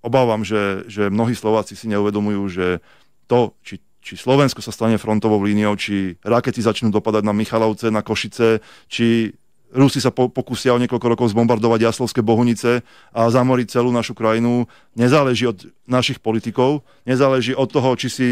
obávam, že mnohí Slováci si neuvedomujú, že to, či Slovensko sa stane frontovou líniou, či rakety začnú dopadať na Michalovce, na Košice, či Rusi sa pokúsia o niekoľko rokov zbombardovať Jaslovské Bohunice a zamoriť celú našu krajinu. Nezáleží od našich politikov, nezáleží od toho, či si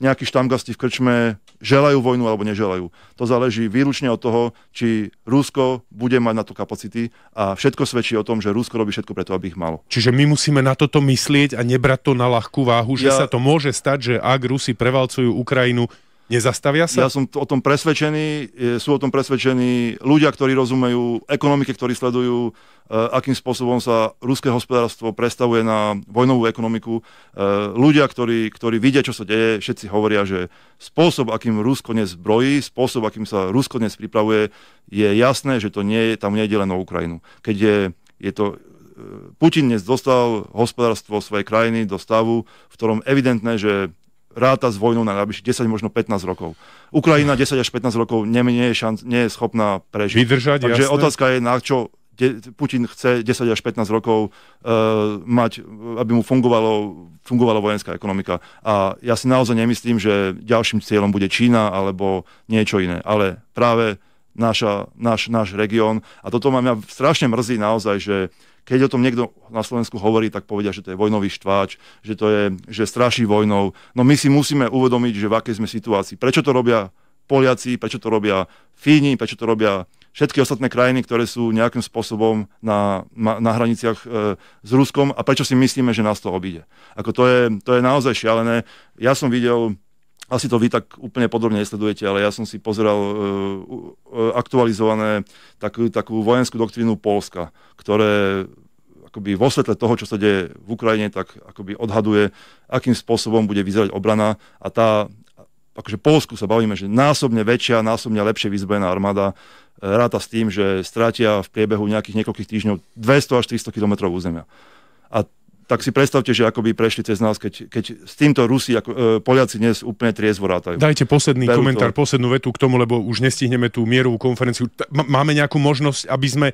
nejakí štamgasti v krčme želajú vojnu alebo neželajú. To záleží výlučne od toho, či Rusko bude mať na to kapacity a všetko svedčí o tom, že Rusko robí všetko preto, aby ich malo. Čiže my musíme na toto myslieť a nebrať to na ľahkú váhu, že sa to môže stať, že ak Rusi prevalcujú Ukrajinu, nezastavia sa? Ja som o tom presvedčený, sú o tom presvedčení ľudia, ktorí rozumejú ekonomike, ktorí sledujú, akým spôsobom sa ruské hospodárstvo prestavuje na vojnovú ekonomiku. Ľudia, ktorí vidia, čo sa deje, všetci hovoria, že spôsob, akým Rusko dnes zbrojí, spôsob, akým sa Rusko dnes pripravuje, je jasné, že to tam nie je len o Ukrajinu. Keď je to Putin dnes dostal hospodárstvo svojej krajiny do stavu, v ktorom evidentné, že ráta s vojnou na najbližších 10, možno 15 rokov. Ukrajina 10 až 15 rokov nie je schopná prežiť. Vydržať, takže jasné. Otázka je, na čo Putin chce 10 až 15 rokov mať, aby mu fungovala vojenská ekonomika. A ja si naozaj nemyslím, že ďalším cieľom bude Čína alebo niečo iné. Ale práve náš región. A toto ma mňa strašne mrzí naozaj, že keď o tom niekto na Slovensku hovorí, tak povedia, že to je vojnový štváč, že straší vojnou. No my si musíme uvedomiť, že v akej sme situácii. Prečo to robia Poliaci, prečo to robia Fíni, prečo to robia všetky ostatné krajiny, ktoré sú nejakým spôsobom na hraniciach s Ruskom a prečo si myslíme, že nás to obíde. Ako to je naozaj šialené. Ja som videl, asi to vy tak úplne podrobne nesledujete, ale ja som si pozeral aktualizované takú vojenskú doktrínu Poľska, ktoré akoby vo svetle toho, čo sa deje v Ukrajine, tak akoby odhaduje, akým spôsobom bude vyzerať obrana a akože Poľsku sa bavíme, že násobne väčšia, násobne lepšie vyzbrojená armáda ráta s tým, že stratia v priebehu nejakých niekoľkých týždňov 200 až 300 kilometrov územia. A tak si predstavte, že akoby prešli cez nás, keď s týmto Rusi, Poliaci dnes úplne triezvo rátajú. Dajte posledný komentár, poslednú vetu k tomu, lebo už nestihneme tú mierovú konferenciu. Máme nejakú možnosť, aby sme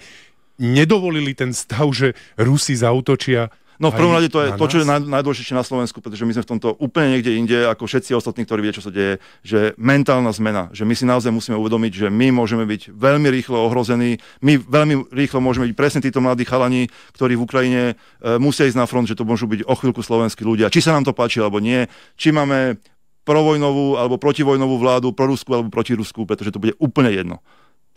nedovolili ten stav, že Rusi zaútočia? No v prvom rade to je to, čo je najdôležitejšie na Slovensku, pretože my sme v tomto úplne niekde inde, ako všetci ostatní, ktorí vedia, čo sa deje, že mentálna zmena, že my si naozaj musíme uvedomiť, že my môžeme byť veľmi rýchlo ohrození, my veľmi rýchlo môžeme byť presne títo mladí chalani, ktorí v Ukrajine musia ísť na front, že to môžu byť o chvíľku slovenskí ľudia. Či sa nám to páči alebo nie, či máme provojnovú alebo protivojnovú vládu, proruskú alebo protiruskú, pretože to bude úplne jedno.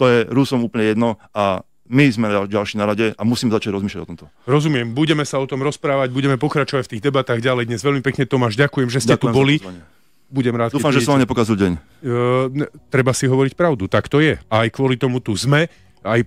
To je Rusom úplne jedno a my sme ďalší na rade a musíme začať rozmýšľať o tomto. Rozumiem, budeme sa o tom rozprávať, budeme pokračovať v tých debatách ďalej. Dnes veľmi pekne, Tomáš, ďakujem, že ste tu boli. Budem rád. Dúfam, že som vám nepokazil deň. Treba si hovoriť pravdu, tak to je. A aj kvôli tomu tu sme, aj